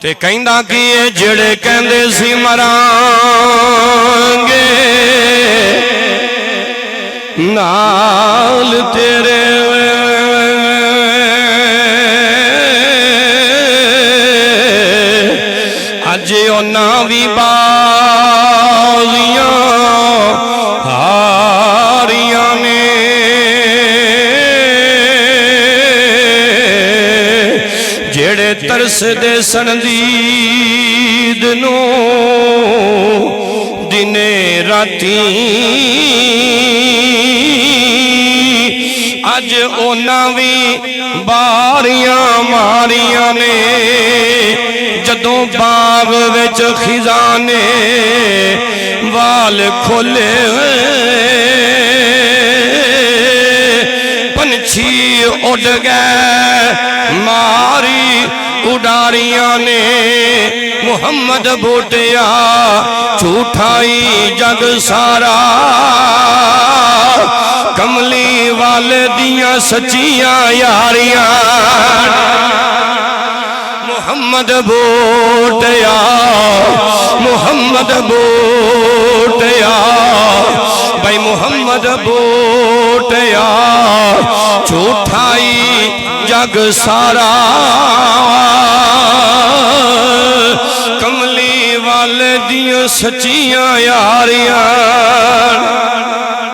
ते कहंदा कि ये जेड़े कहंदे सी मरांगे नाल तेरे अज उन्हां भी बाजियां हारियां ने जेड़े तरसदे सन दीद नूं दिने राती अज उन्हां भी बारियां मारियां ने जदों बाग विच खिजाने वाल खोले पंछी उड़ गए मारी उडारियां ने मुहम्मद बूटिया झूठाई जग सारा कमली वाले दियां सच्चियां यारियां मुहम्मद बूटिया मुहम्मद बूटिया भाई मुहम्मद बूटिया झूठाई जग सारा कमली वाले दियां सच्चियां यारियां।